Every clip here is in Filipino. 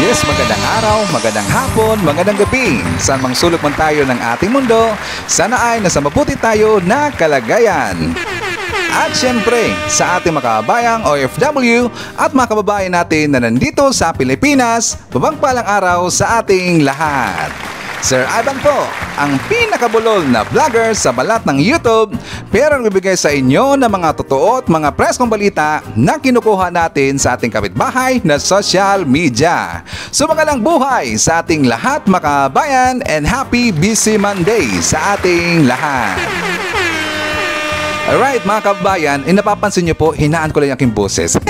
Yes, magandang araw, magandang hapon, magandang gabi. Saan mang sulok man tayo ng ating mundo, sana ay nasa mabuti tayo na kalagayan. At syempre, sa ating mga kababayang OFW at mga kababayan natin na nandito sa Pilipinas, mabangpalang araw sa ating lahat. Sir Ivan po, ang pinakabulol na vlogger sa balat ng YouTube, pero nagbibigay sa inyo ng mga totoo at mga preskong balita na kinukuha natin sa ating kapitbahay na social media. So magandang buhay sa ating lahat mga kabayan and happy busy Monday sa ating lahat. Alright mga kababayan, napapansin nyo po, hinaan ko lang yung aking boses.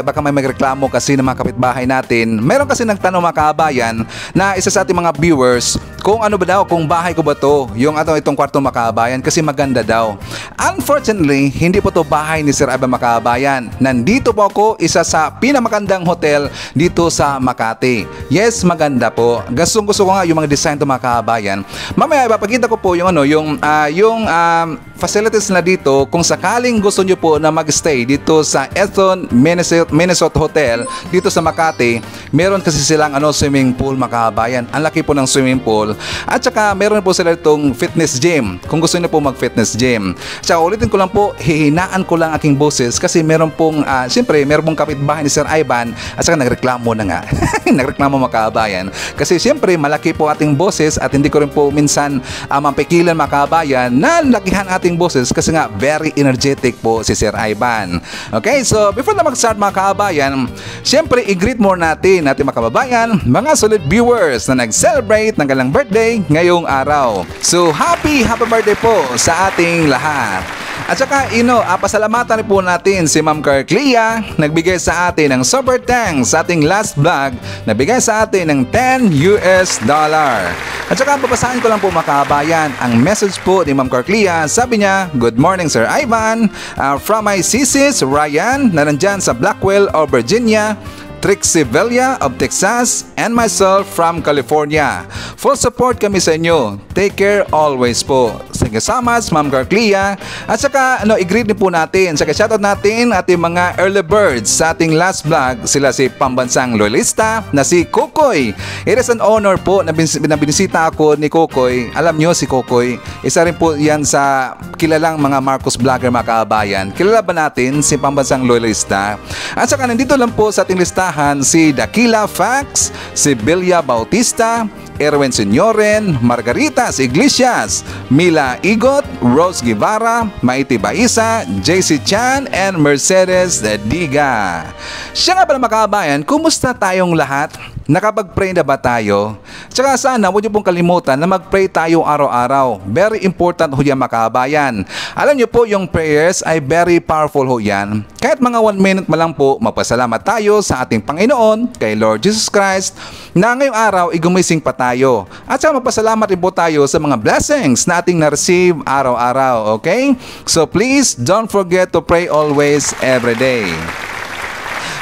Baka may magreklamo kasi ng mga kapitbahay natin. Meron kasi nagtanong mga kababayan na isa sa ating mga viewers kung ano ba daw, kung bahay ko ba to, itong kwarto mga kababayan, kasi maganda daw. Unfortunately, hindi po to bahay ni Sir Ivan mga kababayan. Nandito po ako, isa sa pinamagandang hotel dito sa Makati. Yes, maganda po. Gusto ko nga yung mga design to mga kababayan. Mamaya ipapakita ko po yung facilities na dito kung sakaling gusto nyo po na mag-stay dito sa Ethon Minnesota Hotel dito sa Makati. Meron kasi silang swimming pool mga kababayan. Ang laki po ng swimming pool. At saka meron po sila itong fitness gym kung gusto niyo po mag-fitness gym. At saka ulitin ko lang po, hihinaan ko lang aking boses kasi meron pong siyempre meron pong kapitbahay ni Sir Ivan at saka nagreklamo na nga. Nagreklamo mga kababayan. Kasi siyempre malaki po ating boses at hindi ko rin po minsan mapikilan mga kababayan na lakihan ating boses kasi nga very energetic po si Sir Ivan. Okay, so before na mag-start mga kababayan, siyempre i-greet more natin mga kababayan, mga solid viewers na nag-celebrate ng kanilang birthday ngayong araw. So happy birthday po sa ating lahat. At saka pasalamatan rin po natin si Ma'am Carclia, nagbigay sa atin ng super thanks sa ating last vlog, nagbigay sa atin ng $10. At saka papasahin ko lang po mga kababayan ang message po ni Ma'am Carclia. Sabi niya, "Good morning Sir Ivan, from my sisis Ryan na nandyan sa Blackwell o Virginia, Trixie Villa of Texas, and myself from California. Full support kami sa inyo. Take care always po." Thank you so much, Ma'am Carclia. At saka, i-greet din po natin. Saka shoutout natin ating mga early birds sa ating last vlog. Sila si pambansang loyalista na si Kokoy. It is an honor po na binisita ako ni Kokoy. Alam nyo si Kokoy, isa rin po yan sa kilalang mga Marcos vlogger mga kabayan. Kilala ba natin si pambansang loyalista? At saka nandito lang po sa ating listahan si Dakila Fax, si Bilia Bautista, Erwin Senyoren, Margaritas Iglesias, Mila Igot, Rose Guevara, Maiti Baisa, JC Chan, and Mercedes Diga. Siya nga pala mga kababayan, kumusta tayong lahat? Nakapag-pray na ba tayo? Tsaka sana huwag niyo pong kalimutan na mag-pray tayo araw-araw. Very important ho yan mga kababayan. Alam niyo po yung prayers ay very powerful ho yan. Kahit mga 1 minute ma lang po, magpasalamat tayo sa ating Panginoon, kay Lord Jesus Christ, na ngayong araw gumising pa tayo. At saka magpasalamat rin po tayo sa mga blessings na ating na-receive araw-araw. Okay? So please don't forget to pray always every day.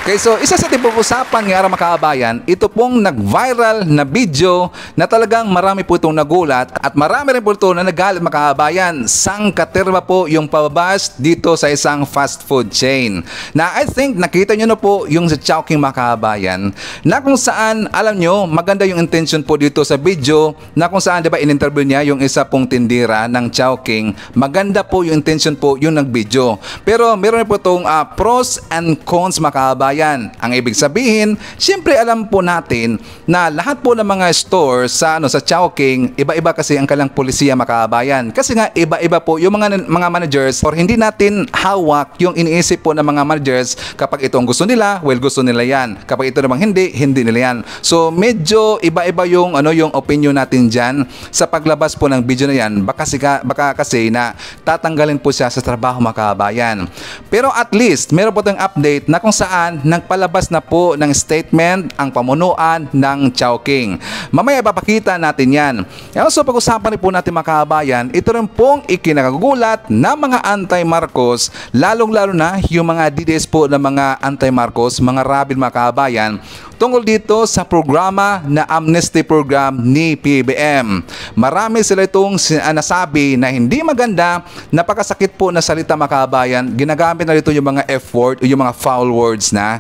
Okay, so isa sa ating pag-usapan ng araw mga kababayan, ito pong nag-viral na video na talagang marami po itong nagulat at marami rin po ito na nagalit mga kababayan. Sangkaterma po yung pababas dito sa isang fast food chain. Na I think nakita nyo na po yung sa Chowking mga kababayan na kung saan, alam nyo, maganda yung intention po dito sa video na kung saan, diba, in-interview niya yung isa pong tindira ng Chowking. Maganda po yung intention po yung nag-video. Pero meron po itong pros and cons mga kababayan. Ang ibig sabihin, siyempre alam po natin na lahat po ng mga store sa Chowking, iba-iba kasi ang kanilang polisiya mga kababayan. Kasi nga iba-iba po yung mga managers or hindi natin hawak yung iniisip po ng mga managers. Kapag ito ang gusto nila, well, gusto nila yan. Kapag ito namang hindi nila yan. So medyo iba-iba yung yung opinion natin diyan sa paglabas po ng video na yan. Baka kasi na tatanggalin po siya sa trabaho mga kababayan. Pero at least meron po tayong update na kung saan nagpalabas na po ng statement ang pamunuan ng Chowking. Mamaya ipapakita natin yan. So pag-usapan rin po natin mga kababayan, ito rin pong ikinagagulat na mga anti-Marcos, lalong-lalo na yung mga DDS po ng mga anti-Marcos, mga rabid mga kababayan, tungkol dito sa programa na amnesty program ni PBBM. Marami sila itong nasabi na hindi maganda, napakasakit po na salita mga kababayan. Ginagamit na dito yung mga F-word o yung mga foul words na.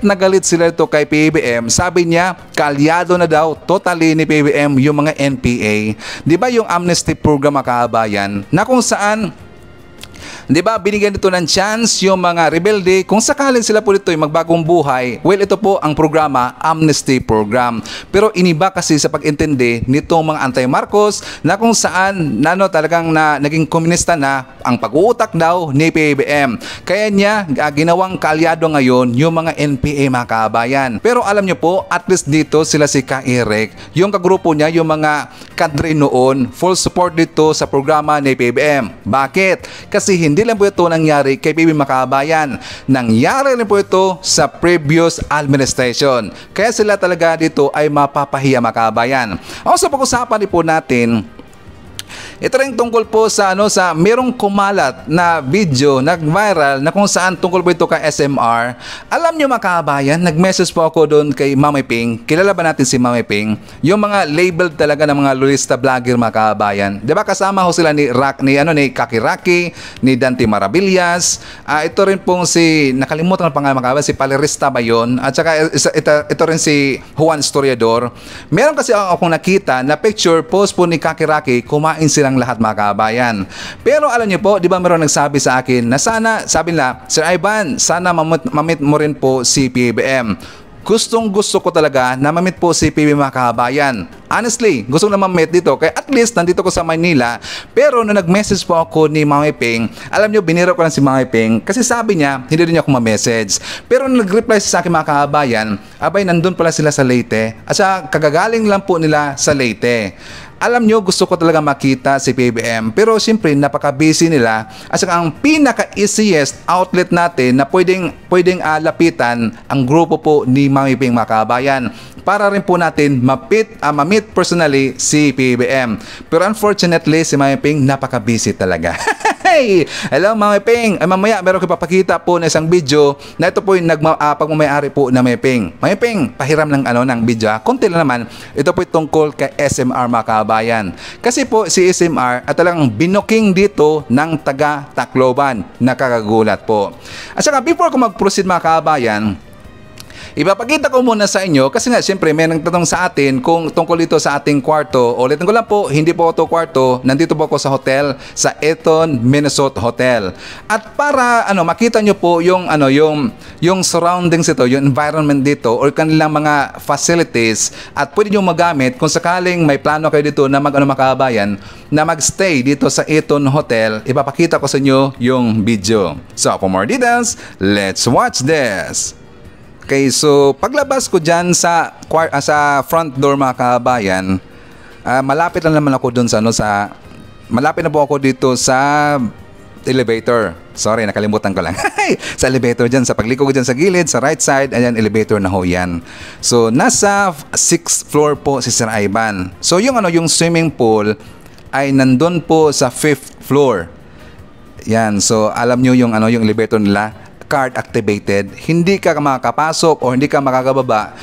na galit sila ito kay PBBM. Sabi niya, kalyado na daw totally ni PBBM yung mga NPA. Di ba yung amnesty program mga kabayan na kung saan, di ba, binigyan dito ng chance yung mga rebelde kung sakaling sila po dito ay magbagong buhay. Well, ito po ang programa, amnesty program. Pero iniba kasi sa pag-intindi nitong mga anti-Marcos na kung saan talagang naging komunista na ang pag-uutak daw ni PBBM. Kaya niya ginawang kaalyado ngayon yung mga NPA mga kabayan. Pero alam nyo po, at least dito sila si Ka Eric, yung kagrupo niya, yung mga kadre noon, full support dito sa programa ni PBBM. Bakit? Kasi hindi lang po ito nangyari kay PBBM mga kabayan. Nangyari rin po ito sa previous administration. Kaya sila talaga dito ay mapapahiya mga kabayan. Also, pag-usapan din po natin, ito rin tungkol po sa merong kumalat na video, nag-viral na kung saan tungkol po ito kay SMR. Alam nyo mga kabayan, nag-message po ako doon kay Mami Ping. Kilala ba natin si Mami Ping? Yung mga labeled talaga ng mga lolista vlogger mga kabayan. Diba kasama ho sila ni Kakiraki, ni Dante Maravillas. Ito rin pong nakalimutan ng pangalan mga kabayan, si Palerista ba yun? At saka ito rin si Juan Historiador. Meron kasi akong nakita na picture post po ni Kakiraki, kumain silang lahat mga kabayan. Pero alam niyo po, di ba meron nagsabi sa akin na sana, sabi nila, Sir Ivan, sana mamit mo rin po si PBBM. Gustong-gusto ko talaga na mamit po si PBBM mga kabayan. Honestly, gusto ko na mamit dito. Kaya at least nandito ko sa Manila. Pero nung nag-message po ako ni Mami Ping, alam niyo, biniro ko lang si Mami Ping kasi sabi niya, hindi rin niya ako ma-message. Pero nung nag-reply sa akin mga kabayan, abay, nandun pala sila sa Leyte. At saka kagagaling lang po nila sa Leyte. Alam nyo, gusto ko talaga makita si PBBM. Pero siyempre, napaka-busy nila. At saka ang pinaka-easiest outlet natin na pwedeng lapitan ang grupo po ni Mami Ping mga kabayan. Para rin po natin ma-meet personally si PBBM. Pero unfortunately, si Mami Ping napaka-busy talaga. Hey! Hello Mami Ping! Mamaya meron ko papakita po na isang video na ito po yung pagmamayari po na Mami Ping. Mami Ping, pahiram ng video. Konti lang naman. Ito po tungkol kay SMR mga kabayan. Kasi po si SMR at talagang binoking dito ng taga Tacloban. Nakakagulat po. At saka before ko mag-proceed mga kabayan, ipapakita ko muna sa inyo kasi nga siyempre may nagtatanong sa atin kung tungkol dito sa ating kwarto. Ulitin ko lang po, hindi po ito kwarto, nandito po ako sa hotel, sa Eton Minnesota Hotel. At para makita nyo po yung surroundings ito, yung environment dito or kanilang mga facilities at pwede nyo magamit kung sakaling may plano kayo dito na makabayan na magstay dito sa Eton Hotel, ipapakita ko sa inyo yung video. So for more details, let's watch this. Okay, so paglabas ko dyan sa front door mga kabayan, malapit lang naman ako dun malapit na po ako dito sa elevator. Sorry, nakalimutan ko lang. Sa elevator dyan, sa pagliko ko dyan sa gilid, sa right side, ayan, elevator na ho yan. So, nasa 6th floor po si Sir Ivan. So, yung swimming pool ay nandun po sa 5th floor. Yan, so alam nyo yung elevator nila, card activated, hindi ka makakapasok o hindi ka makakababa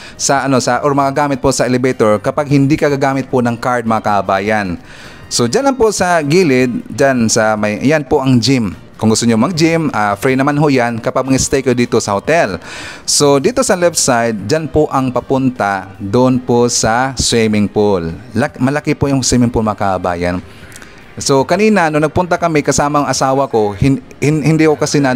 or makagamit po sa elevator kapag hindi ka gagamit po ng card mga kabayan. So dyan lang po sa gilid, dyan yan po ang gym. Kung gusto nyo mag-gym, free naman ho yan kapag mag-stay ko dito sa hotel. So dito sa left side, dyan po ang papunta doon po sa swimming pool. Malaki po yung swimming pool mga kabayan. So kanina nung nagpunta kami kasama ang asawa ko, hindi ko kasi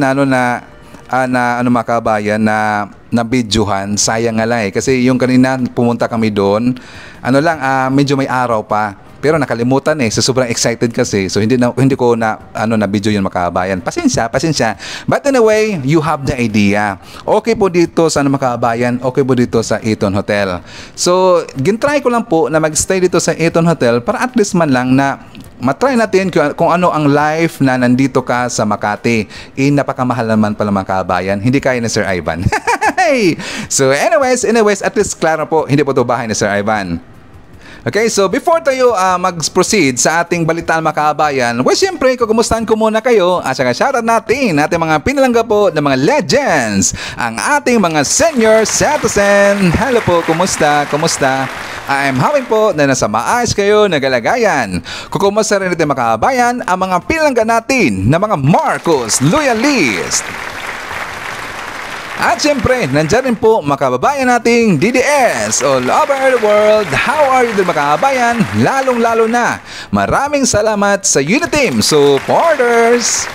mga kabayan na videohan, sayang nga lang kasi yung kanina pumunta kami doon, medyo may araw pa. Pero nakalimutan so sobrang excited kasi. So hindi ko na video yun makabayan. Pasensya. But anyway, you have the idea. Okay po dito sa makabayan, okay po dito sa Eton Hotel. So, gintry ko lang po na magstay dito sa Eton Hotel para at least man lang na matry natin kung ano ang life na nandito ka sa Makati. Napakamahal naman pala mga kabayan. Hindi kaya ni Sir Ivan. So anyways, at least klaro po, hindi po ito bahay ni Sir Ivan. Okay, so before tayo mag-proceed sa ating balitaan mga kabayan, siyempre, kukumustahan ko muna kayo at saka shoutout natin ating mga pinalangga po ng mga legends, ang ating mga senior citizen. Hello po, kumusta? I'm hoping po na nasa maayos kayo na kalagayan. Kukumusta rin natin mga kabayan ang mga pinalangga natin na mga Marcos Loyalist. At syempre, nandyan rin po makababayan nating DDS all over the world. How are you din mga kababayan? Lalong-lalo na, maraming salamat sa Uniteam supporters!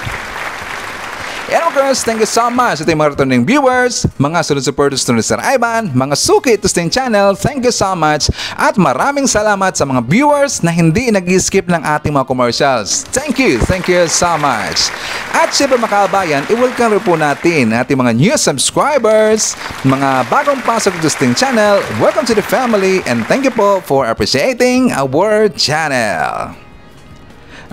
And of course, thank you so much sa ating mga returning viewers, mga solid supporters to Sir Ivan, mga suki to Sting Channel, thank you so much. At maraming salamat sa mga viewers na hindi nag-skip ng ating mga commercials. Thank you so much. At syempre mga kabayan, i-welcome rin po natin ating mga new subscribers, mga bagong pasok to Sting Channel. Welcome to the family and thank you po for appreciating our channel.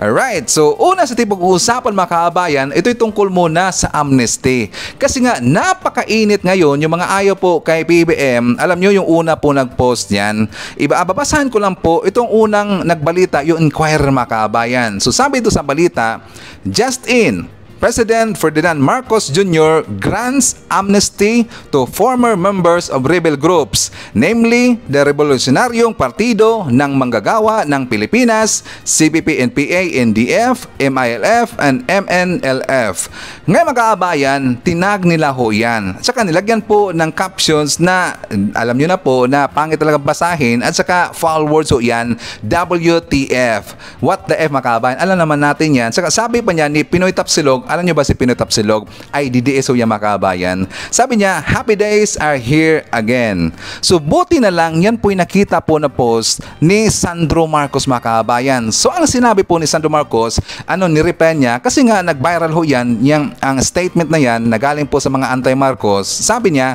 Alright, so una sa tipong usapan mga kabayan, ito'y tungkol muna sa amnesty. Kasi nga, napakainit ngayon yung mga ayaw po kay PBM. Alam nyo yung una po nag-post niyan. Babasahan ko lang po, itong unang nagbalita, yung Inquirer mga kabayan. So sabi ito sa balita, just in, President Ferdinand Marcos Jr. grants amnesty to former members of rebel groups, namely the Revolusionaryong Partido ng Manggagawa ng Pilipinas, CPP-NPA, NDF, MILF, and MNLF. Ngayon mga kaabayan, tinag nila ho yan. At saka nilagyan po ng captions na alam nyo na po na pangit talaga basahin at saka foul words ho yan, WTF. What the F mga kaabayan? Alam naman natin yan. Saka sabi pa niya ni Pinoy Tapsilog, alam nyo ba si Pinoy Tapsilog ay DDS ho yan mga kabayan. Sabi niya, happy days are here again. So buti na lang yan po'y nakita po na post ni Sandro Marcos mga kabayan. So ang sinabi po ni Sandro Marcos, nireply niya kasi nga nag-viral ho yan, ang statement na yan na galing po sa mga anti-Marcos. Sabi niya,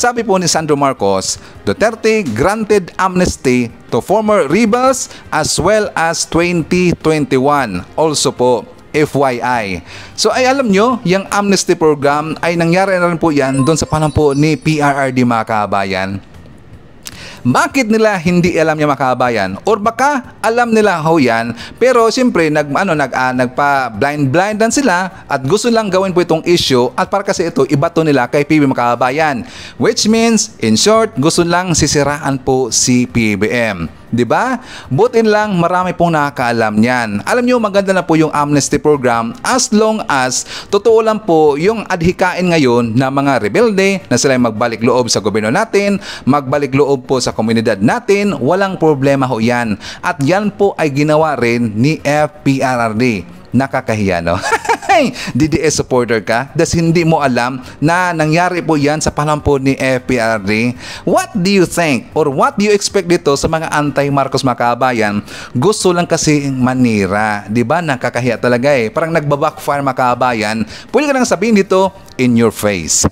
sabi po ni Sandro Marcos, Duterte granted amnesty to former rebels as well as 2021. Also po, FYI. So ay alam nyo, yung amnesty program ay nangyari na rin po yan doon sa panahon po ni PRRD mga kabayan. Bakit nila hindi alam niya mga kabayan? Or baka alam nila ho yan, pero siyempre nagpa-blind-blindan sila at gusto lang gawin po itong issue at para kasi ito ibato nila kay PBM mga kabayan. Which means, in short, gusto lang sisiraan po si PBM. Diba? Butin lang marami pong nakakaalam niyan. Alam nyo, maganda na po yung amnesty program as long as totoo lang po yung adhikain ngayon na mga rebelde na sila magbalik loob sa gobyerno natin, magbalik loob po sa komunidad natin, walang problema ho yan. At yan po ay ginawa rin ni FPRRD. Nakakahiya, no? DDS supporter ka, das hindi mo alam na nangyari po yan sa panahon po ni FPRD. What do you think or what do you expect dito sa mga anti-Marcos mga kabayan? Gusto lang kasi manira, di ba? Nakakahiya talaga eh. Parang nagbabackfire mga kabayan. Pwede ka nang sabihin dito, in your face.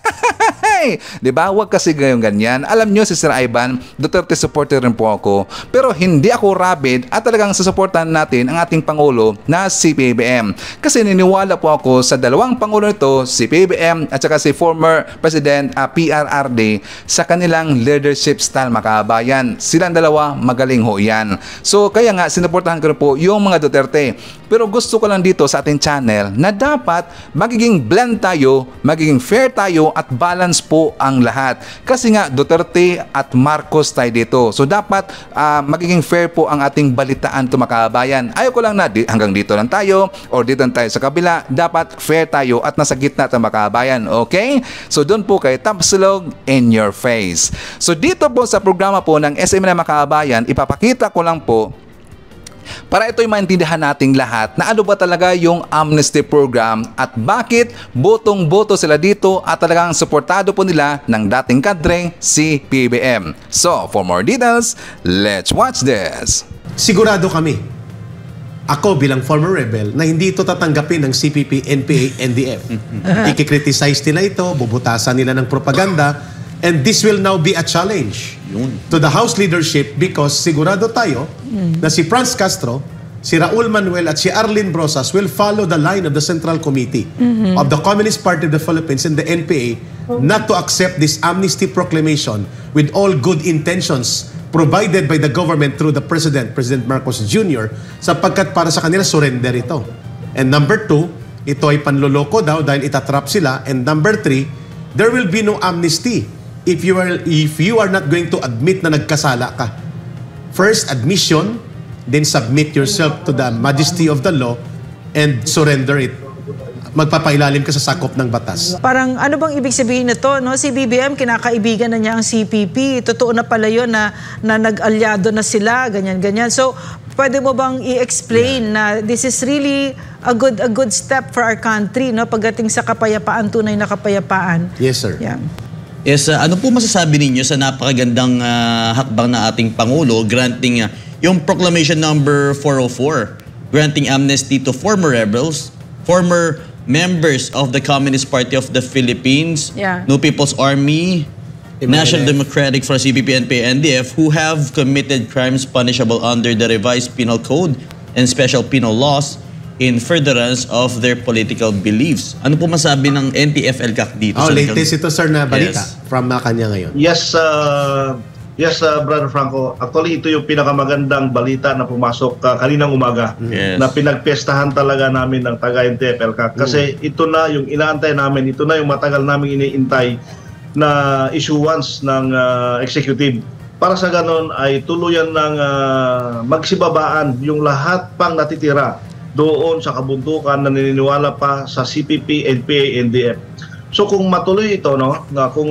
Di ba? Huwag kasi ganyan. Alam nyo si Sir Ivan, Duterte supporter rin po ako. Pero hindi ako rabid at talagang susuportahan natin ang ating Pangulo na si PBM. Kasi niniwala po ako sa dalawang Pangulo nito, si PBM at saka si former President PRRD sa kanilang leadership style mga kabayan. Silang dalawa magaling ho yan. So kaya nga sinuportahan ko rin po yung mga Duterte. Pero gusto ko lang dito sa ating channel na dapat magiging blend tayo, magiging fair tayo at balance po ang lahat. Kasi nga Duterte at Marcos tayo dito. So dapat magiging fair po ang ating balitaan to mga kabayan. Ayaw ko lang na hanggang dito lang tayo or dito lang tayo sa kabila. Dapat fair tayo at nasa gitna tayo mga kabayan. Okay? So doon po kay Tapsilog in your face. So dito po sa programa po ng SM na mga kabayan, ipapakita ko lang po para ito'y maintindihan nating lahat na ano ba talaga yung amnesty program at bakit botong-boto sila dito at talagang suportado po nila ng dating kadre si PBM. So, for more details, let's watch this. Sigurado kami, ako bilang former rebel, na hindi ito tatanggapin ng CPP, NPA, NDF. Ikikriticize nila ito, bubutasan nila ng propaganda, and this will now be a challenge to the House leadership because sigurado tayo na si Franz Castro, si Raul Manuel at si Arlene Brosas will follow the line of the Central Committee of the Communist Party of the Philippines and the NPA not to accept this amnesty proclamation with all good intentions provided by the government through the President Marcos Jr. sapagkat para sa kanila surrender ito. And number 2, ito ay panloloko daw dahil itatrap sila. And number 3, there will be no amnesty if you are not going to admit na nagkasala ka. First, admission, then submit yourself to the majesty of the law and surrender it. magpapailalim ka sa sakop ng batas. Parang ano bang ibig sabihin nito, no? Si BBM, kinakaibigan na niya ang CPP. Totoo na pala yun na nag-alyado na sila, ganyan-ganyan. So, pwede mo bang i-explain na this is really a good step for our country, no? Pagdating sa kapayapaan, tunay na kapayapaan. Yes, sir. Yeah. Yes, ano po masasabi ninyo sa napakagandang hakbang na ating Pangulo granting yung Proclamation number 404, granting amnesty to former rebels, former members of the Communist Party of the Philippines, New People's Army, National Democratic Front, CPP, NPA, NDF, who have committed crimes punishable under the revised penal code and special penal laws in furtherance of their political beliefs. Ano po masabi ng NTF-ELCAC dito? Latest ito, sir, na balita from kanya ngayon. Yes, Brother Franco. Actually, ito yung pinakamagandang balita na pumasok kaninang umaga. Na pinagpestahan talaga namin ng taga-NTF-ELCAC. Kasi ito na yung inaantay namin, ito na yung matagal namin iniintay na issuance ng executive. Para sa ganon ay tuluyan ng magsibabaan yung lahat pang natitira doon sa kabundukan na naniniwala pa sa CPP, NPA, NDF. So kung matuloy ito, no, na kung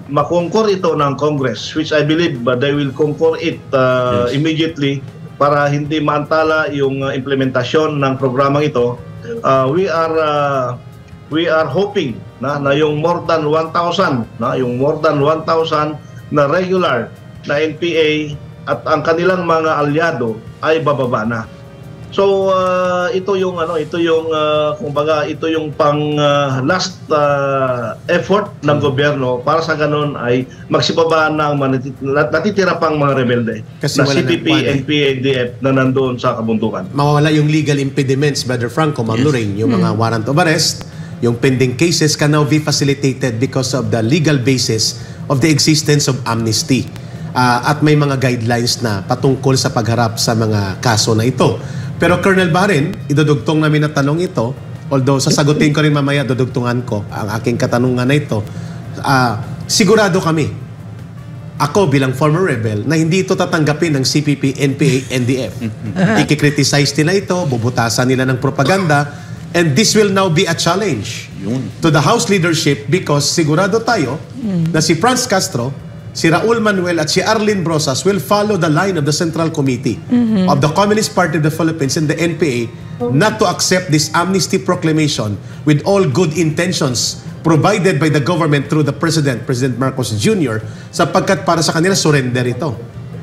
makongkor ito ng Congress, which I believe they will concur it immediately para hindi maantala yung implementasyon ng programang ito, we are hoping na yung more than 1,000 na regular na NPA at ang kanilang mga alyado ay bababa na. So ito yung kumbaga ito yung pang last effort ng gobyerno para sa ganon ay magsibaba ng natitira pang mga rebelde kasi na CPP, NPA, NDF na nandoon sa kabundukan. Mawawala yung legal impediments, Brother Franco, Ma'am Lorraine, yung mga warrant of arrest, yung pending cases can now be facilitated because of the legal basis of the existence of amnesty. At may mga guidelines na patungkol sa pagharap sa mga kaso na ito. Pero Colonel Barin, idudugtong namin na tanong ito, although sasagutin ko rin mamaya, dudugtungan ko ang aking katanungan na ito. Sigurado kami, ako bilang former rebel, na hindi ito tatanggapin ng CPP, NPA, NDF. Ikikriticize nila ito, bubutasan nila ng propaganda, and this will now be a challenge to the House leadership because sigurado tayo na si Franz Castro, si Raul Manuel at si Arlene Brosas will follow the line of the Central Committee of the Communist Party of the Philippines and the NPA not to accept this amnesty proclamation with all good intentions provided by the government through the President Marcos Jr. sapagkat para sa kanila surrender ito.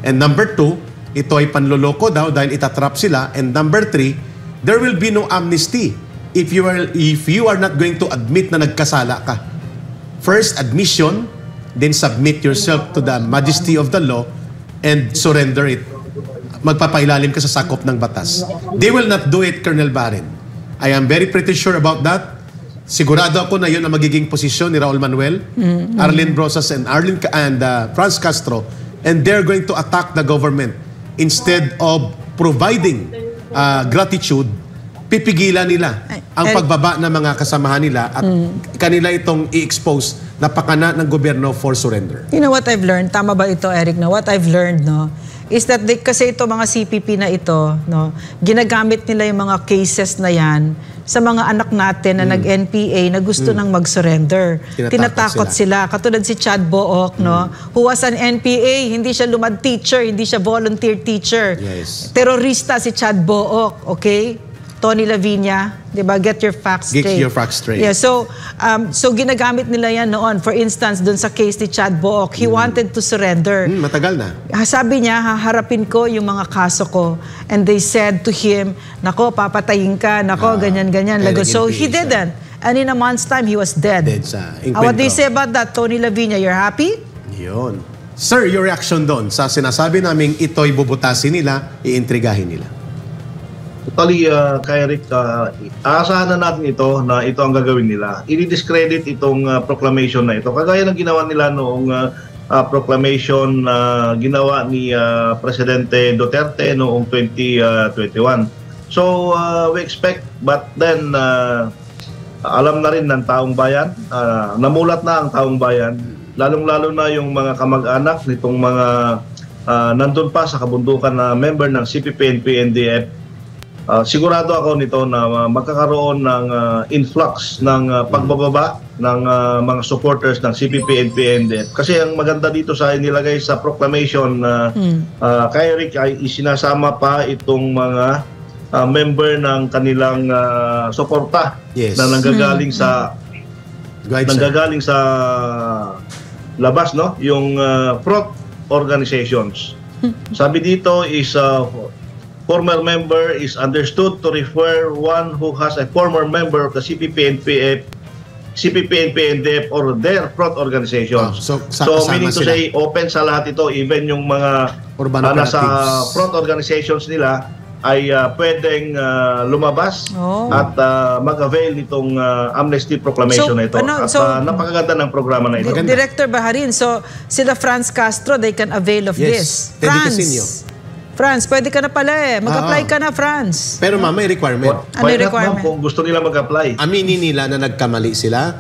And number 2, ito ay panloloko daw dahil itatrap sila. And number 3, there will be no amnesty if you are not going to admit na nagkasala ka. First, admission, then submit yourself to the majesty of the law and surrender it. Magpapailalim ka sa sakop ng batas. They will not do it, Colonel Barin. I am very pretty sure about that. Sigurado ako na yun ang magiging posisyon ni Raul Manuel, Arlene Brosas, and Franz Castro, and they're going to attack the government. Instead of providing gratitude, pipigilan nila ang pagbaba ng mga kasamahan nila at kanila itong i-expose na pakana ng gobyerno for surrender. You know what I've learned? Tama ba ito, Eric? No? What I've learned, no, is that kasi ito mga CPP na ito, no, ginagamit nila yung mga cases na yan sa mga anak natin na nag-NPA na gusto nang mag-surrender. Tinatakot sila. Katulad si Chad Book, no, who was an NPA, hindi siya lumad teacher, hindi siya volunteer teacher. Yes. Terorista si Chad Book, okay? Tony Lavinia, 'di ba? Get your facts straight. Get your facts straight. Yeah, so ginagamit nila 'yan noon. For instance, doon sa case ni Chad Book, he wanted to surrender. Matagal na. Sabi niya, haharapin ko yung mga kaso ko. And they said to him, nako, papatayin ka, nako, ganyan-ganyan. So he didn't. And in a month's time, he was dead. What do you say about that, Tony Lavinia? You're happy? Yun. Sir, your reaction doon sa sinasabi naming ito'y bubutasin nila, iintrigahin nila. Totally, kay Rick, aasahan na natin ito na ito ang gagawin nila. I-discredit itong proclamation na ito. Kagaya ng ginawa nila noong proclamation na ginawa ni Presidente Duterte noong 2021. So, we expect, but then, alam na rin ng taong bayan, namulat na ang taong bayan, lalong-lalo na yung mga kamag-anak nitong mga nandun pa sa kabundukan na member ng CPP, NPA, NDF, sigurado ako nito na magkakaroon ng influx ng pagbababa ng mga supporters ng CPP, NPA, NDF. Kasi ang maganda dito sa inilagay sa proclamation na kay Rick ay isinasama pa itong mga member ng kanilang suporta na nanggagaling sa labas, no? Yung front organizations. Sabi dito is former member is understood to refer one who has a former member of the CPP, NPA, NDF or their front organizations. So meaning to say, open sa lahat ito, even yung mga nasa front organizations nila ay pwedeng lumabas at mag-avail nitong amnesty proclamation na ito. Napakaganda ng programa na ito. Director Baharin, so sila Franz Castro, they can avail of this. Franz, pwede ka na pala Mag-apply ka na, Franz. Pero may requirement. Ano yung requirement? Kung gusto nila mag-apply. Aminin nila na nagkamali sila,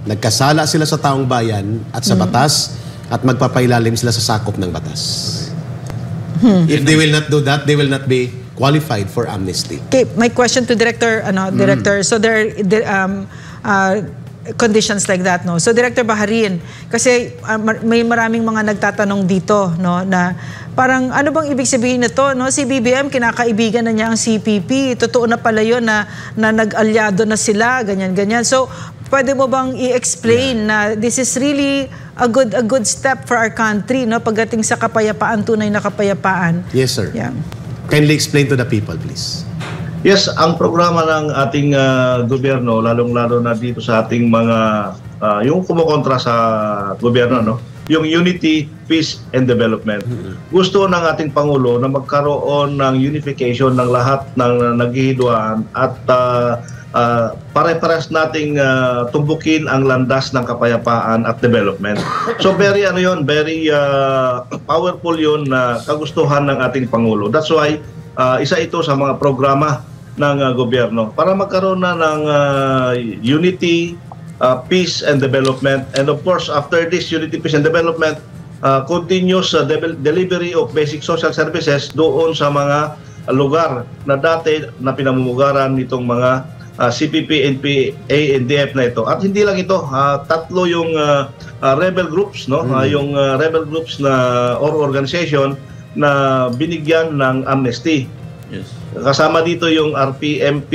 nagkasala sila sa taong bayan at sa batas, at magpapailalim sila sa sakop ng batas. If they will not do that, they will not be qualified for amnesty. Okay, my question to Director, so there conditions like that, no? So Director Baharin, kasi may maraming mga nagtatanong dito, no, na parang ano bang ibig sabihin nito, no? Si BBM kinakaibigan na niya ang CPP. Totoo na pala 'yon na nag-alyado na sila, ganyan. So pwede mo bang i-explain na this is really a good step for our country, no, pagdating sa kapayapaan, tunay na kapayapaan? Yes, sir. Yeah. Kindly explain to the people, please. Yes, ang programa ng ating gobyerno, lalong-lalo na dito sa ating mga, yung kumukontra sa gobyerno, no? Yung unity, peace, and development. Gusto ng ating Pangulo na magkaroon ng unification ng lahat ng naghihiduan at pare-pares nating tumbukin ang landas ng kapayapaan at development. So very powerful yun na kagustuhan ng ating Pangulo. That's why isa ito sa mga programa ng gobyerno para magkaroon na ng unity, peace and development. And of course, after this unity, peace and development, continuous delivery of basic social services doon sa mga lugar na dati na pinamumugaran nitong mga CPP, NPA, NDF na ito. At hindi lang ito, tatlo yung rebel groups, no? Yung rebel groups na or organization na binigyan ng amnesty. Yes. Kasama dito yung RPMP,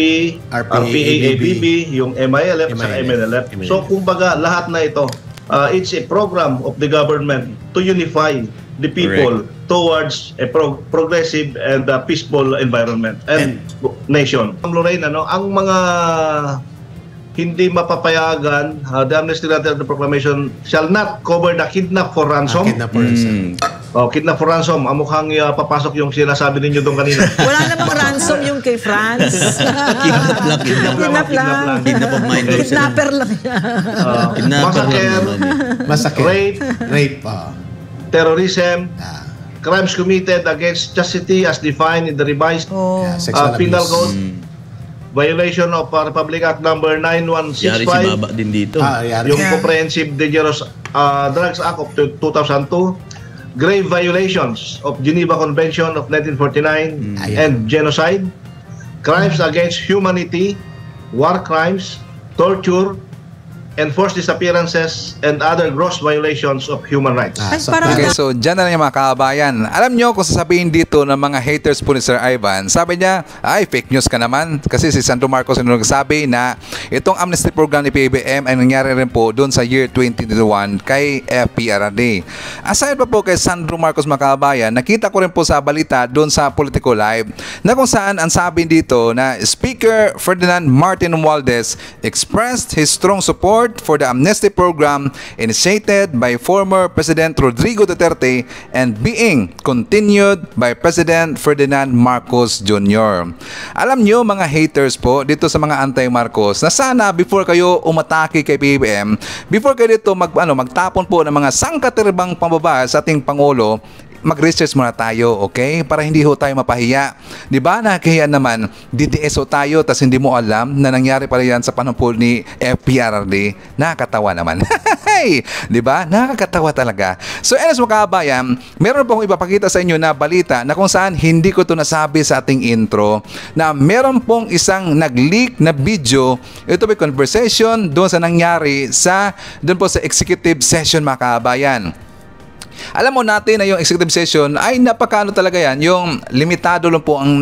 RPA-ABB, yung MILF, sa MNLF. So kumbaga lahat na ito, it's a program of the government to unify the people towards a progressive and peaceful environment and nation. Lorraine, ang mga hindi mapapayagan, the Amnesty Letter of the Proclamation shall not cover the kidnap for ransom. Kidnap for ransom. Kidnap for ransom. Mukhang papasok yung sinasabi ninyo doon kanina. Wala namang ransom yung kay Franz. Kidnap lang. Kidnap of minors. Kidnapper lang yan. Massacre, rape, terrorism, crimes committed against chastity as defined in the revised penal code, violation of Republic Act number 9165, Yari si Baba din dito. Yung Comprehensive Dangerous Drugs Act of 2002, grave violations of Geneva Convention of 1949 and genocide, crimes against humanity, war crimes, torture, enforced disappearances, and other gross violations of human rights. Okay, so dyan na lang yung mga kababayan. Alam nyo kung sasabihin dito ng mga haters po ni Sir Ivan, sabi niya, ay fake news ka naman. Kasi si Sandro Marcos yung nagsabi na itong amnesty program ni PBBM ay nangyari rin po doon sa year 2021 kay FPRD. Aside pa po kay Sandro Marcos mga kababayan, nakita ko rin po sa balita doon sa Politico Live na kung saan ang sabi dito na Speaker Ferdinand Martin Romualdez expressed his strong support for the amnesty program initiated by former President Rodrigo Duterte and being continued by President Ferdinand Marcos Jr. Alam nyo mga haters po dito sa mga anti-Marcos na sana before kayo umatake kay PBBM, before kayo dito magtapon po ng mga sangkatiribang pambaba sa ating Pangulo, mag-research muna tayo, okay? Para hindi ho tayo mapahiya. Di ba? Nakahiya naman, DDS ho tayo, tas hindi mo alam na nangyari pala yan sa panahon po ni FPRRD. Nakakatawa naman. Di ba? Nakakatawa talaga. So, anyways mga kabayan, meron po akong ipapakita sa inyo na balita na kung saan hindi ko to nasabi sa ating intro na meron pong isang nag-leak na video. Ito po conversation doon sa nangyari doon po sa executive session mga kabayan. Alam mo natin na yung executive session ay napakaano talaga yan, yung limitado lang po ang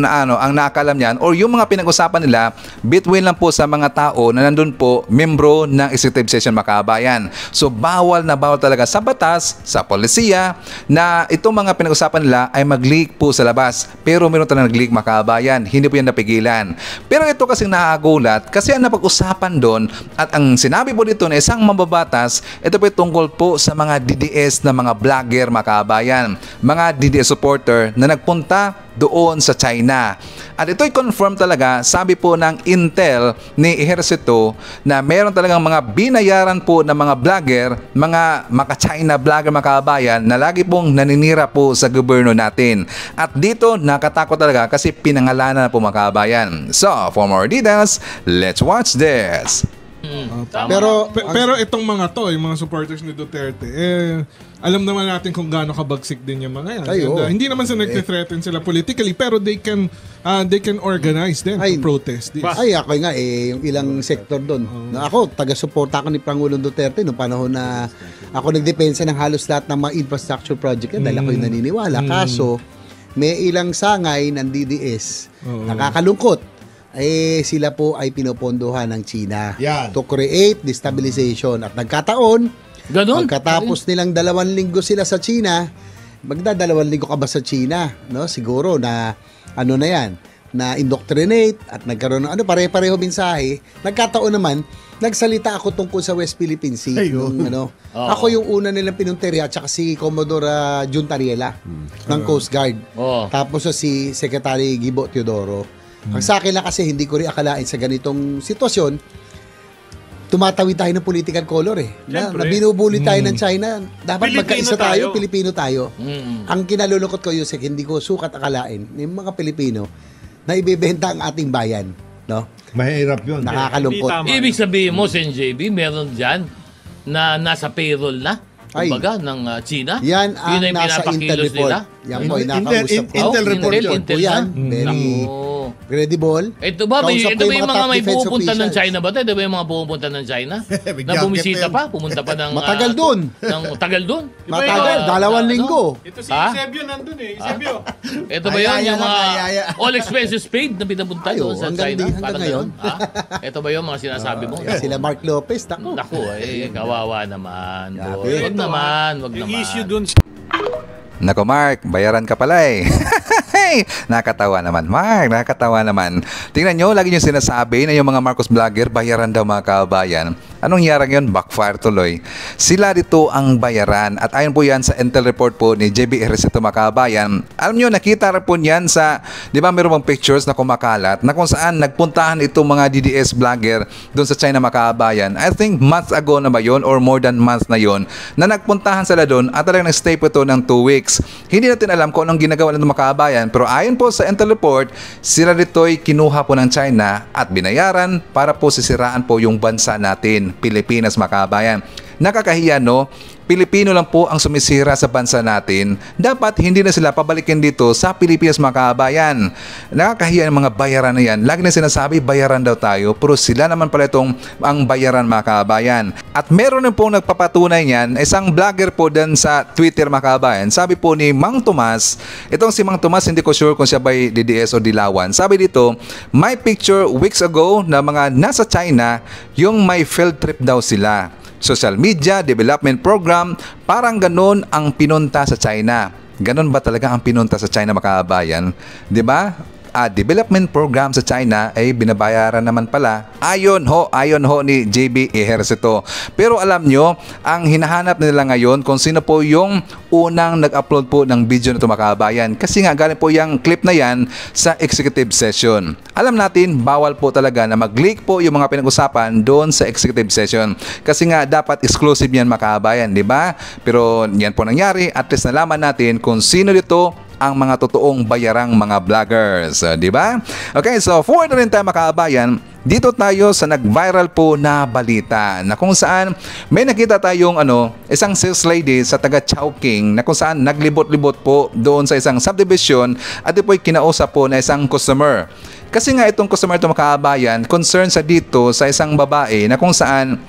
nakakalam niyan or yung mga pinag-usapan nila between lang po sa mga tao na nandun po membro ng executive session makabayan. So bawal na bawal talaga sa batas, sa polisiya na itong mga pinag-usapan nila ay mag-leak po sa labas. Pero meron talaga nag-leak makabayan, hindi po yan napigilan. Pero ito kasi nakagulat kasi ang napag-usapan doon at ang sinabi po dito na isang mababatas, ito po tungkol po sa mga DDS na mga vlogger makabayan, mga DDS supporter na nagpunta doon sa China. At ito'y confirm talaga, sabi po ng Intel ni Ejercito na meron talagang mga binayaran po ng mga vlogger, mga maka-China vlogger makabayan na lagi pong naninira po sa gobyerno natin. At dito nakatakot talaga kasi pinangalanan na po makabayan. So, for more details, let's watch this. Pero itong mga to, yung mga supporters ni Duterte, alam naman natin kung gaano kabagsik din yung mga yan. Hindi naman sa nagte-threaten sila politically, pero they can organize din to protest this. Ako nga yung ilang sektor doon. Ako, taga-suporta ako ni Pangulong Duterte noong panahon na ako nagdepensa ng halos lahat ng mga infrastructure project yan dahil ako yung naniniwala. Kaso, may ilang sangay ng DDS. Nakakalungkot. Sila po ay pinopondohan ng China to create destabilization. At nagkataon, pagkatapos nilang 2 linggo sila sa China, magda 2 linggo ka ba sa China? No? Siguro na na yan, na indoctrinate at nagkaroon ng pare-pareho mensahe. Nagkataon naman, nagsalita ako tungkol sa West Philippine Sea. Ako yung una nilang pinunterya at saka si Commodore Jun Tariela ng Coast Guard. Tapos si Secretary Gibo Teodoro. Ang sa akin lang kasi hindi ko rin akalain sa ganitong sitwasyon, tumatawid tayo ng political color na binubuli tayo ng China. Dapat magkaisa tayo, Pilipino tayo. Ang kinalulukot ko, Yusek, hindi ko sukat akalain yung mga Pilipino na ibebenta ang ating bayan. No? Mahirap yun. Nakakalungkot. Ibig sabihin mo, Sen JB, meron dyan na nasa payroll na, kumbaga, ng China? Yan ang nasa Intel report. Yan po, inakausap ko. Intel report yun. Yan. Very credible. Ito ba yung mga may pupunta ng China ba? Ito ba yung mga pupunta ng China? Na bumisita pa? Pumunta pa ng... Matagal dun. Tagal dun? Matagal. 2 linggo. Ito si Eusebio nandun Eusebio. Ito ba yun yung mga all expenses paid na pinapunta doon sa China? Hanggang ngayon. Ito ba yung mga sinasabi mo? Sila Mark Lopez. Naku, kawawa naman. Wag naman. Issue dun. Nako Mark, bayaran ka pala Nakakatawa naman, Mark. Nakakatawa naman. Tingnan nyo, lagi nyo sinasabi na yung mga Marcos vlogger, bayaran daw mga kabayan. Anong yarang yun? Backfire tuloy. Sila dito ang bayaran. At ayon po yan sa Intel report po ni JB Ejercito mga kabayan. Alam nyo, nakita rin po yan sa, di ba meron pang pictures na kumakalat na kung saan nagpuntahan itong mga DDS vlogger doon sa China mga kabayan. I think months ago na ba yun or more than months na yun na nagpuntahan sila doon at talagang nag-stay po ito ng 2 weeks. Hindi natin alam kung anong ginagawa ng mga kabayan. Pero ayon po sa Intel report, sila dito'y kinuha po ng China at binayaran para po sisiraan po yung bansa natin, Pilipinas mga kabayan. Nakakahiya, no? Pilipino lang po ang sumisira sa bansa natin. Dapat hindi na sila pabalikin dito sa Pilipinas mga kabayan. Nakakahiya ang mga bayaran na yan. Lagi na sinasabi bayaran daw tayo, pero sila naman pala itong ang bayaran mga kabayan. At meron na pong nagpapatunay niyan, isang vlogger po dyan sa Twitter mga kabayan. Sabi po ni Mang Tomas, itong si Mang Tomas hindi ko sure kung siya ba'y DDS o Dilawan. Sabi dito, may picture weeks ago na mga nasa China, yung may field trip daw sila. Social media development program, parang ganun ang pinunta sa China. Ganun ba talaga ang pinunta sa China mga kabayan? 'Di ba? development program sa China ay binabayaran naman pala. Ayon ho ni JB Ejercito. Pero alam nyo, ang hinahanap nila ngayon kung sino po yung unang nag-upload po ng video na ito, mga kabayan. Kasi nga galing po yung clip na yan sa executive session. Alam natin, bawal po talaga na mag-leak po yung mga pinag-usapan doon sa executive session. Kasi nga dapat exclusive yan, mga kabayan, di ba? Pero yan po nangyari, at least nalaman natin kung sino dito ang mga totoong bayarang mga vloggers, di ba? Okay, so for the meantime, mga kabayan, dito tayo sa nag-viral po na balita na kung saan may nakita tayong isang sales lady sa taga Chowking na kung saan naglibot-libot po doon sa isang subdivision at ito po'y kinausap po na isang customer. Kasi nga itong customer ito, mga kabayan, concern sa dito sa isang babae na kung saan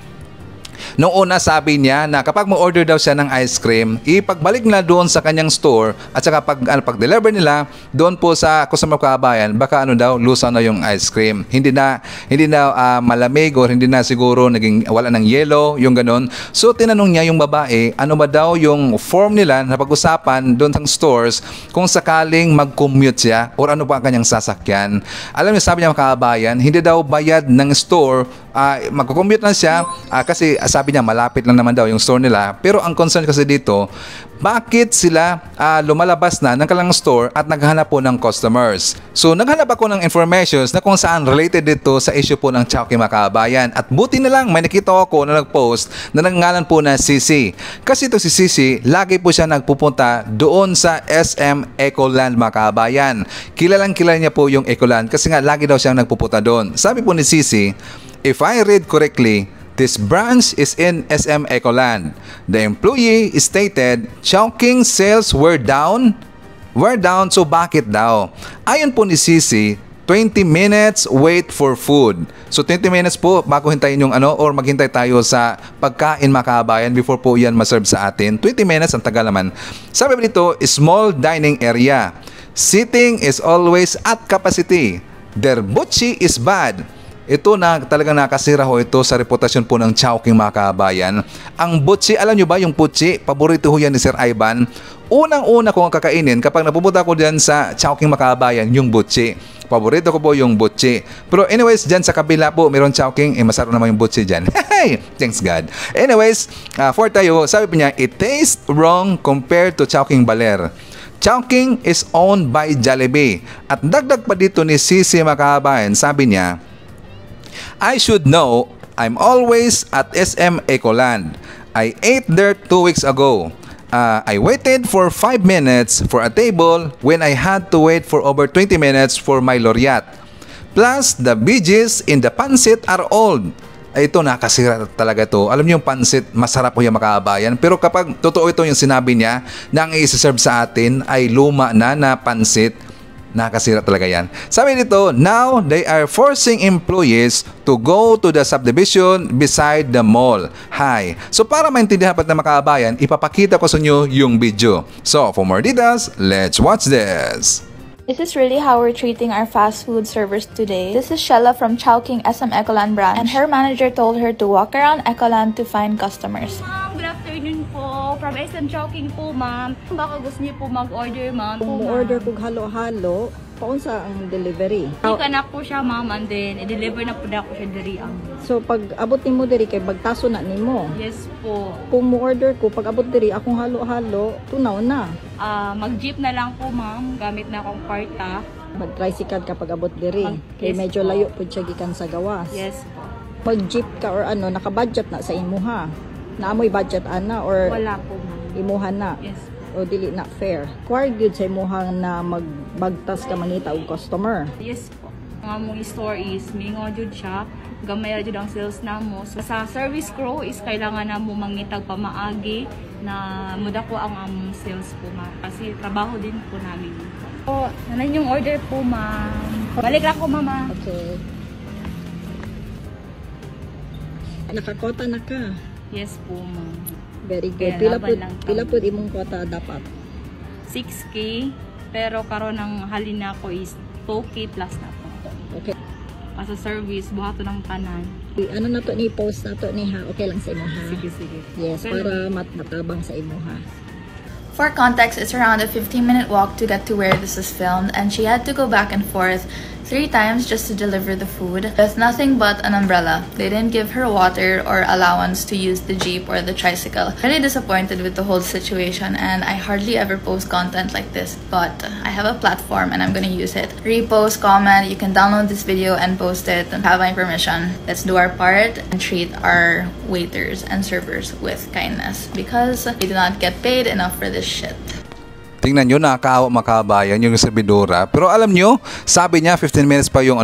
noong una sabi niya na kapag mo-order daw siya ng ice cream, ipagbalik na doon sa kanyang store at saka pag-deliver nila doon po sa customer, kabayan, baka lusaw na yung ice cream. Hindi na malamig or hindi na siguro naging wala ng yellow, yung ganun. So tinanong niya yung babae, ano ba daw yung form nila na pag-usapan doon sa stores kung sakaling mag-commute siya or ano pa ang kanyang sasakyan. Alam niyo, sabi niya, mga kabayan, hindi daw bayad ng store, mag-commute na siya kasi sabi niya malapit lang naman daw yung store nila. Pero ang concern kasi dito, bakit sila lumalabas na ng kalang store at naghahanap po ng customers? So naghanap ako ng informations na kung saan related dito sa issue po ng Chowking, mga kabayan. At buti na lang may nakita ako na nag-post na nangalan po na Sisi. Kasi ito si Sisi, lagi po siya nagpupunta doon sa SM Ecoland, mga kabayan. Kilalang kilala niya po yung Ecoland kasi nga lagi daw siyang nagpupunta doon. Sabi po ni Sisi, if I read correctly, this branch is in SM Ecoland. The employee stated Chowking sales were down. So bakit daw? Ayon po ni Sisi, 20 minutes wait for food. So 20 minutes po bago hintayin yung or maghintay tayo sa pagkain, mga kabayan, before po yan maserve sa atin. 20 minutes, ang tagal naman. Sabi dito, small dining area. Seating is always at capacity. Their butchie is bad. Ito na talagang nakasira ho ito sa reputasyon po ng Chowking, mga kabayan. Ang butchie, alam nyo ba yung butchie? Paborito ho yan ni Sir Ivan. Unang-una kong kakainin kapag napupunta ko dyan sa Chowking, mga kabayan, yung butchie. Paborito ko po yung butchie. Pero anyways, dyan sa kabila po, mayroon Chowking. Masarap naman yung butchie dyan. Hey! Thanks God. Anyways, for tayo, sabi po niya, it tastes wrong compared to Chowking Baler. Chowking is owned by Jollibee. At dagdag pa dito ni Sisi, mga kabayan, sabi niya, I should know, I'm always at SM Ecoland. I ate there 2 weeks ago. I waited for 5 minutes for a table when I had to wait for over 20 minutes for my laureate. Plus, the veggies in the pancit are old. Ito, nakasira talaga to. Alam niyo yung pancit, masarap po yung, mga kabayan. Pero kapag totoo ito yung sinabi niya, na ang i-serve sa atin ay luma na pancit, nakasira talaga yan. Sabi dito, now they are forcing employees to go to the subdivision beside the mall. Hi. So para maintindihan pa ng mga kabayan, ipapakita ko sa inyo yung video. So for more details, let's watch this. This is really how we're treating our fast food servers today. This is Shella from Chowking SM Ecoland branch, and her manager told her to walk around Ecoland to find customers. Ma'am, good afternoon po. From SM Chowking po, ma'am. Baka gusto niyo po mag-order, ma'am. Kung order ko halo-halo, paunsa ang delivery. Ikanak po siya, ma'am, and then i-deliver na po na ko siya diri ang. So pag abot nimo diri kay bagtaso na nimo. Yes po. Kung mo order ko pag abot diri akong halo-halo, tunaw na. Mag-jeep na lang po, ma'am, gamit na akong kwarta. Mag-tricycle ka pag abot diri. Kay Yes medyo po. layo pud siya gikan sa gawas. Yes po. Mag-jeep ka or naka-budget na sa imuha. Naamoy budget ana or Wala po, ma'am. imuha na. Yes po. O dili na fair. Required gyud sa imuha na magbagtas ka mangita og customer. Yes po. Ang among store is mingo jud siya. Gamay ra jud ang sales namo. So, sa service crew is kailangan namo mangitag pamaagi na muda ko ang among sales po, ma'am. Kasi trabaho din po namin. So, nanan yung order po, ma'am. Balik lang ko, mama. Okay. Nakakota na ka. Yes po, ma'am. Very good. Kaya Pila laban lang pila kami. pud imong kwota dapat? 6K, pero karon ang halina ko is 2K plus na po. Okay. Sa service, buhato ng tanan. Ano na to ni post na to ni ha? Okay lang sa imo ha? Sige, sige. Yes, Pero, para matabang sa imo ha. For context, it's around a 15-minute walk to get to where this is filmed, and she had to go back and forth 3 times just to deliver the food with nothing but an umbrella. They didn't give her water or allowance to use the jeep or the tricycle. Really disappointed with the whole situation, and I hardly ever post content like this, but I have a platform and I'm gonna use it. Repost, comment, you can download this video and post it and have my permission. Let's do our part and treat our waiters and servers with kindness because we do not get paid enough for this shit. Tingnan nyo, nakakaawa makabayan yung servidora. Pero alam nyo, sabi niya 15 minutes pa yung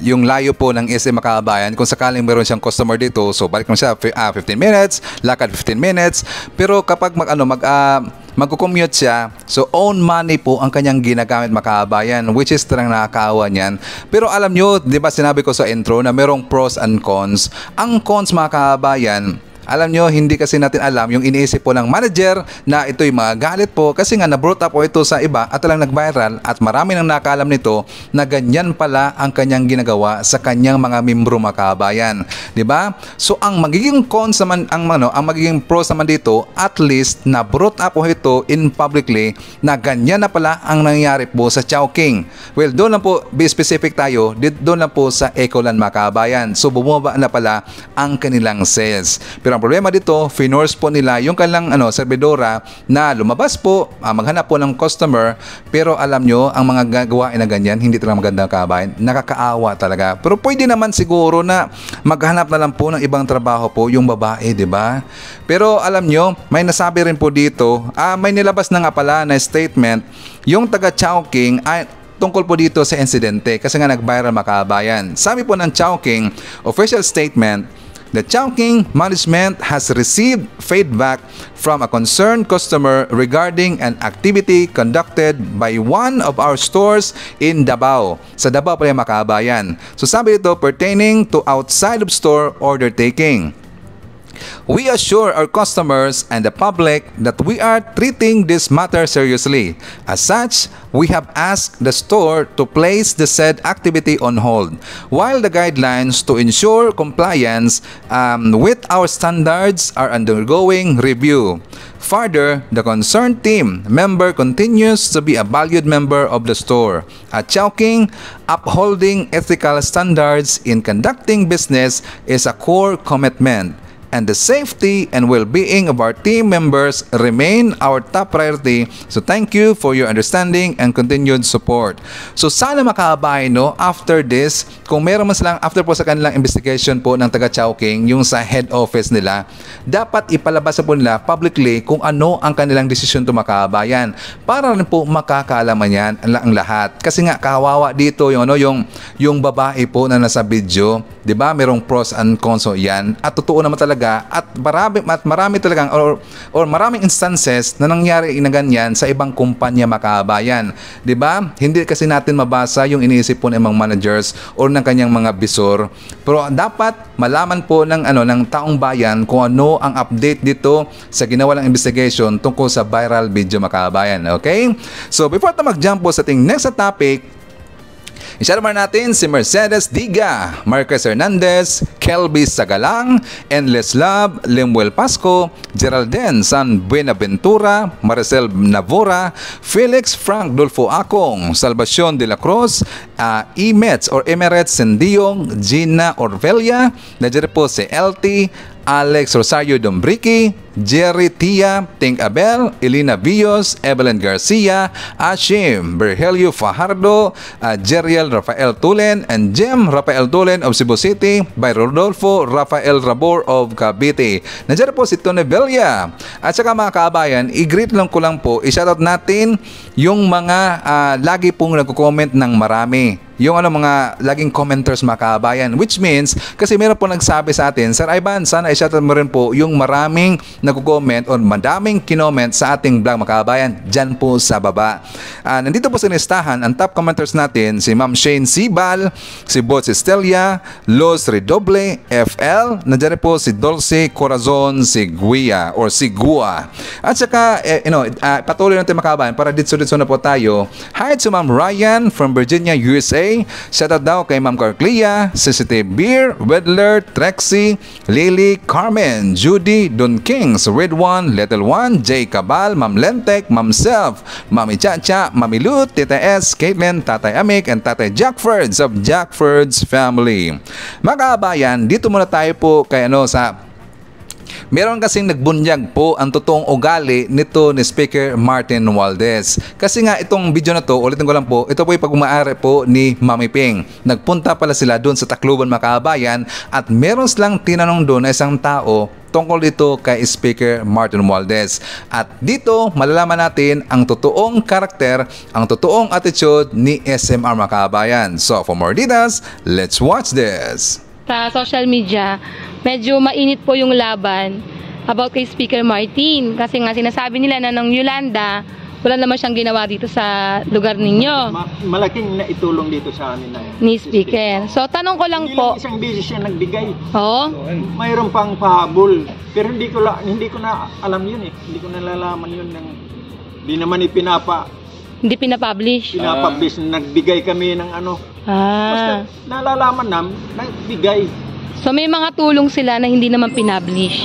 yung layo po ng SM Makabayan. Kung sakaling meron siyang customer dito, so balik mo siya 15 minutes, lakad 15 minutes. Pero kapag magko-commute siya, so own money po ang kanyang ginagamit Makabayan, which is talagang nakakaawa niyan. Pero alam nyo, di ba sinabi ko sa intro na merong pros and cons. Ang cons Makabayan, alam nyo, hindi kasi natin alam yung iniisip po ng manager na ito'y magalit po kasi nga na-brought up po ito sa iba at talang nag-viral at marami nang nakaalam nito na ganyan pala ang kanyang ginagawa sa kanyang mga membro Makabayan. Diba? So ang magiging cons naman, ang magiging pros naman dito, at least na-brought up po ito in publicly na ganyan na pala ang nangyayari po sa Chowking. Well, doon lang po, be specific tayo, doon lang po sa Ecoland Makabayan. So bumaba na pala ang kanilang sales. Pero ang problema dito, finorce po nila yung kanilang servidora na lumabas po, maghanap po ng customer, pero alam nyo, ang mga gagawain na ganyan, hindi talaga magandang kabayan, nakakaawa talaga. Pero pwede naman siguro na maghanap na lang po ng ibang trabaho po yung babae, di ba? Pero alam nyo, may nasabi rin po dito, may nilabas na nga pala na statement, yung taga Chowking ay tungkol po dito sa insidente kasi nga nag-viral Makabayan. Sabi po ng Chowking official statement, the Chowking management has received feedback from a concerned customer regarding an activity conducted by one of our stores in Davao. Sa Davao pa yung Makabayan. So sabi ito pertaining to outside of store order taking. We assure our customers and the public that we are treating this matter seriously. As such, we have asked the store to place the said activity on hold, while the guidelines to ensure compliance with our standards are undergoing review. Further, the concerned team member continues to be a valued member of the store. At Chowking, upholding ethical standards in conducting business is a core commitment, and the safety and well-being of our team members remain our top priority. So thank you for your understanding and continued support. So sana Makabayan, after this, kung meron man silang, after po sa kanilang investigation po ng taga Chowking, yung sa head office nila, dapat ipalabas po nila publicly kung ano ang kanilang desisyon to Makabayan para rin po makakaalaman yan ang lahat. Kasi nga kawawa dito yung babae po na nasa video, 'di ba? Merong pros and cons yan. At totoo naman talaga at marami talagang or maraming instances na nangyari na ganyan sa ibang kumpanya Makabayan. 'Di ba? Hindi kasi natin mabasa yung iniisip po ng mga managers or ng kanyang mga bisor. Pero dapat malaman po ng taong bayan kung ano ang update dito sa ginawa ng investigation tungkol sa viral video Makabayan. Okay? So before tayo mag-jump po sa ating next topic, i-share natin si Mercedes Diga, Marquez Hernandez, Kelby Sagalang, Endless Love, Lemuel Pasco, Geraldine San Buenaventura, Maricel Navora, Felix Frank Dulfo Acong, Salvacion de la Cruz, Emirates Sendiong, Gina Orvelia, nandiyan po si LT, Alex Rosario Dombricky, Jerry Tia, Ting Abel, Elena Villos, Evelyn Garcia, Ashim, Berhelio Fajardo, Jeriel Rafael Tulen, and Jem Rafael Tulen of Cebu City by Rodolfo Rafael Rabor of Cavite. Nandiyan po si Tony Villa. At saka mga kaabayan, i-greet lang ko lang po, i-shoutout natin yung mga lagi pong nagko-comment ng marami. Yung mga laging commenters mga kaabayan, which means kasi meron po nagsabi sa atin, Sir Ivan, sana i-shoutout mo rin po yung maraming nagko-comment o madaming kinoment sa ating vlog mga kaabayan dyan po sa baba. Nandito po sa listahan ang top commenters natin, si Ma'am Shane Sibal, si Bots Estelia, Los Redoble, FL, nandiyan rin po si Dulce Corazon Siguia or Sigua. At saka patuloy natin mga kaabayan para ditso na po tayo. Hi to Ma'am Ryan from Virginia, USA. Okay? Shoutout daw kay Ma'am Carclia, Sensitive Beer, Wedler, Trexie, Lily, Carmen, Judy, Don Kings, Red One, Little One, Jay Cabal, Ma'am Lentek, Ma'am Self, Mami Chacha, Mami Lut, Tita S, Caitlin, Tatay Amik, and Tatay Jackfords of Jackfords Family. Mga kabayan, dito muna tayo po kay meron kasing nagbunyag po ang totoong ugali nito ni Speaker Martin Romualdez. Kasi nga itong video na to, ulitin ko lang po, ito po yung pag-umaari po ni Mami Ping. Nagpunta pala sila doon sa Tacloban, mga kabayan, at meron silang tinanong doon na isang tao tungkol dito kay Speaker Martin Romualdez. At dito malalaman natin ang totoong karakter, ang totoong attitude ni SMR, mga kabayan. So for more details, let's watch this. Sa social media, medyo mainit po yung laban about kay Speaker Martin. Kasi nga sinasabi nila na ng Yolanda, wala naman siyang ginawa dito sa lugar ninyo. Malaking naitulong dito sa amin na ni Speaker. So tanong ko lang po. Isang beses siya nagbigay. Oo. Mayroon pang pahabol. Pero hindi ko na alam yun eh. Hindi ko nalalaman yun. Hindi naman hindi pinapublish. Pinapublish. Nagbigay kami ng Basta nalalaman namin, nagbigay. So may mga tulong sila na hindi naman pinablish.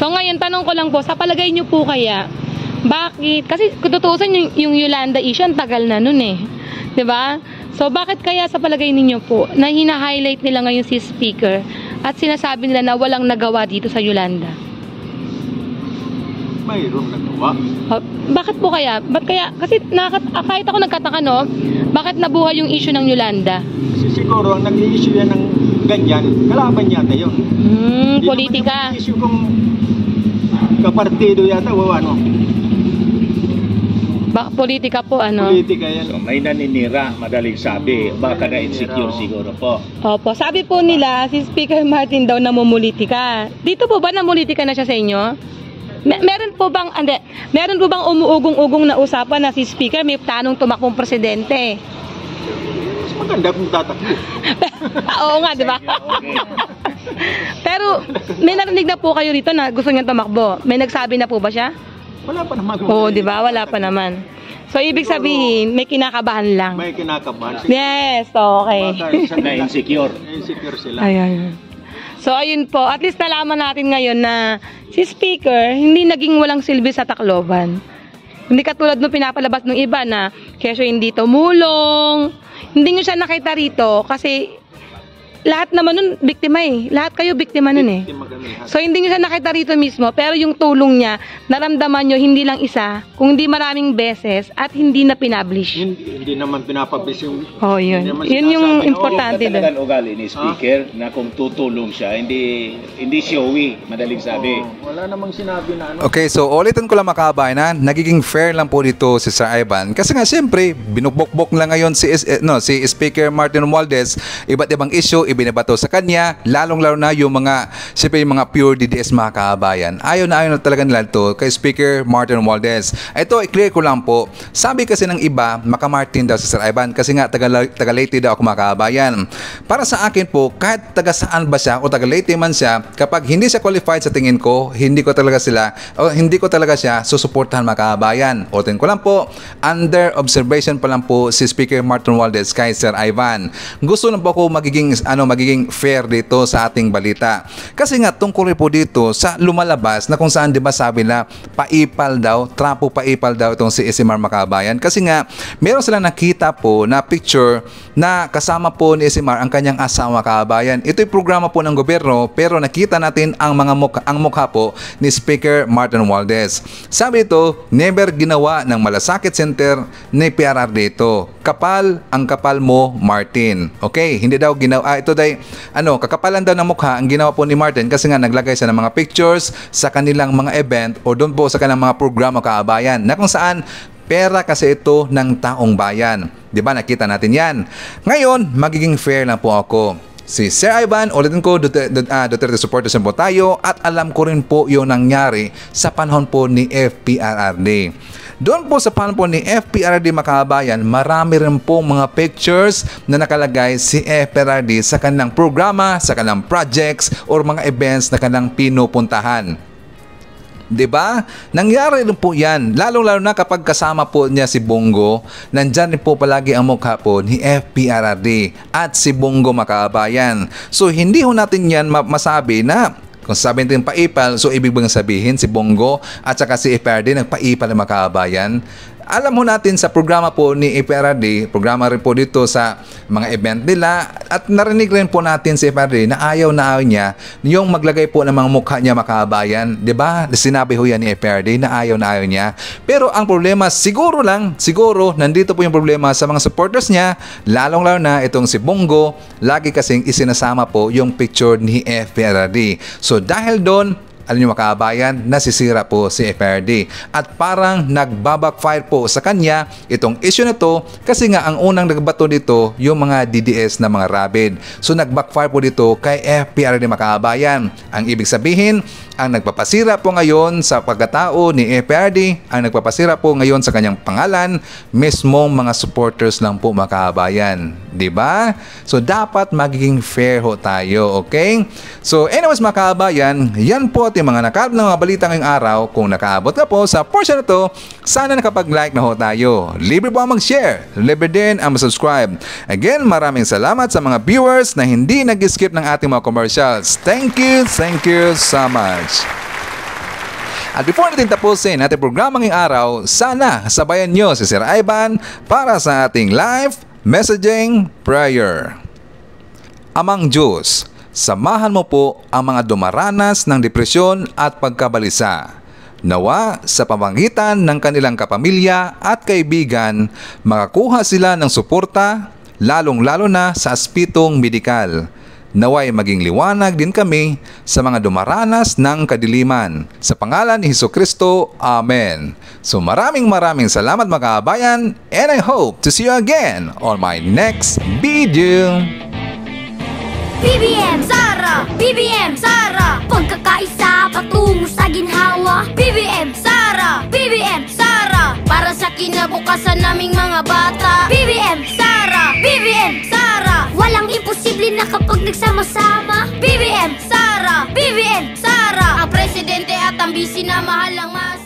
So ngayon, tanong ko lang po, sa palagay nyo po kaya, bakit? Kasi kututusan yung Yolanda issue, ang tagal na nun eh. 'Di ba? So bakit kaya sa palagay ninyo po, na hina-highlight nila ngayon si Speaker at sinasabi nila na walang nagawa dito sa Yolanda? Mayroong nagawa. Bakit po kaya? Ba't kaya? Kasi kahit ako nagkataka, no? Bakit nabuhay yung issue ng Yolanda? Siguro, ang nag-i-issue yan ng ganyan, kalaban yata yun. Politika. Issue kung kapartido yata o ano. Politika po, Politika yan. So, may naninira, madaling sabi. Baka na-insecure siguro po. Opo. Sabi po nila, si Speaker Martin daw namumulitika. Dito po ba namumulitika na siya sa inyo? Meron po bang umuugong-ugong na usapan na si Speaker may planong tumakbong presidente? Mas maganda kung tatakbo. Oo nga, di ba? Pero may narinig na po kayo rito na gusto niya tumakbo. May nagsabi na po ba siya? Wala pa naman. Oo, di ba? Wala pa naman. So ibig sabihin, may kinakabahan lang. May kinakabahan. Yes, okay. Na-insecure. Na-insecure sila. Ayun. So ayun po, at least nalaman natin ngayon na si Speaker hindi naging walang silbi sa Tacloban. Hindi katulad nung pinapalabas ng iba na kesyo hindi tumulong. Hindi nyo siya nakita rito kasi lahat naman nun biktima eh. Lahat kayo biktima nun eh. So hindi nyo siya nakita rito mismo, pero yung tulong niya, naramdaman nyo hindi lang isa, kung hindi maraming beses at hindi na pinablish. Hindi naman pinapublish yung... yun. Yun yung importante doon. Talagang ugali ni Speaker na kung tutulong siya, hindi showy, madaling sabi. Wala namang sinabi na Okay, so ulitin ko lang, mga kabayan, nagiging fair lang po dito si Sir Ivan. Kasi nga siyempre, binukbok lang ngayon si Speaker Martin Romualdez, iba't ibang issue, ibinabato sa kanya, lalong-lalo na yung mga pure DDS, mga kabayan. Ayaw na talaga nila ito kay Speaker Martin Romualdez. Ito, i-clear ko lang po. Sabi kasi ng iba, Maka-Martin daw si Sir Ivan kasi nga taga-Leyte daw ako, mga kabayan. Para sa akin po, kahit taga-saan ba siya o taga-Leyte man siya, kapag hindi siya qualified sa tingin ko, hindi ko talaga siya susuportahan, mga kabayan. Ulitin ko lang po, under observation pa lang po si Speaker Martin Romualdez kay Sir Ivan. Gusto na po ako magiging fair dito sa ating balita. Kasi nga tungkol po dito sa lumalabas na kung saan, di ba, sabi na trapo paipal daw itong si SMR, mga kabayan. Kasi nga meron silang nakita po na picture na kasama po ni SMR ang kanyang asawa, mga kabayan. Ito'y programa po ng gobyerno, pero nakita natin ang mukha po ni Speaker Martin Romualdez. Sabi ito, never ginawa ng malasakit center ni PRRD ito. Ang kapal mo, Martin. Okay, hindi daw ginawa ito kakapalan daw ng mukha ang ginawa po ni Martin kasi nga naglagay siya ng mga pictures sa kanilang mga event o doon po sa kanilang mga programa, kabayan, na kung saan pera kasi ito ng taong bayan. Di ba, nakita natin yan. Ngayon, magiging fair lang po ako. Si Sir Ivan, ulitin ko, Duterte supporters po tayo at alam ko rin po yung nangyari sa panahon po ni FPRRD. Doon po sa panahon po ni FPRRD, mga kabayan, marami rin po mga pictures na nakalagay si FPRRD sa kanilang programa, sa kanilang projects or mga events na kanilang pinupuntahan. Diba? Nangyari rin po yan. Lalong-lalo na kapag kasama po niya si Bongo, nandyan rin po palagi ang mukha po ni FPRRD at si Bongo Makabayan. So hindi ho natin yan masabi na kung sabihin natin paipal, so ibig bang sabihin si Bongo at saka si FPRRD nagpaipal ng Makabayan? Alam mo natin sa programa po ni FPRRD, programa rin po dito sa mga event nila, at narinig rin po natin si FPRRD na ayaw niya yung maglagay po ng mga mukha niya Makabayan. Diba? Sinabi ho yan ni FPRRD na ayaw niya. Pero ang problema, siguro nandito po yung problema sa mga supporters niya, lalong-lalo na itong si Bongo, lagi kasing isinasama po yung picture ni FPRRD. So dahil doon, alam niyo Makabayan, nasisira po si FPRRD at parang nagbabackfire po sa kanya itong issue na to, kasi nga ang unang nagbato dito yung mga DDS na mga rabid. So nagbackfire po dito kay FPRRD Makabayan. Ang ibig sabihin, ang nagpapasira po ngayon sa pagkatao ni FPRRD, ang nagpapasira po ngayon sa kanyang pangalan, mismong mga supporters lang po Makabayan. Diba? So dapat magiging fair ho tayo, okay? So anyways Makabayan, yan po ating mga nakalap ng mga balita ngayong araw. Kung nakaabot ka po sa portion na to, sana nakapag-like na ho tayo. Libre po ang mag-share, libre din ang mag-subscribe. Again, maraming salamat sa mga viewers na hindi nag-skip ng ating mga commercials. Thank you so much. At before natin tapusin ating programa ngayong araw, sana sabayan nyo si Sir Ivan para sa ating live messaging prayer. Amang Diyos, samahan mo po ang mga dumaranas ng depresyon at pagkabalisa. Nawa sa pamamagitan ng kanilang kapamilya at kaibigan, makakuha sila ng suporta, lalong-lalo na sa aspitong medikal. Naway maging liwanag din kami sa mga dumaranas ng kadiliman. Sa pangalan ni Hesukristo, Amen. So maraming salamat mga kabayan, and I hope to see you again on my next video. BBM Sara, BBM Sara, pagkakaisa patungo sa ginhawa. BBM Sara, BBM Sara, para sa kinabukasan naming mga bata. BBM Sara, BBM Sara, walang imposible na kapag nagsama-sama. BBM Sara, BBM Sara, ang presidente at ang bisi na mahal ang mas.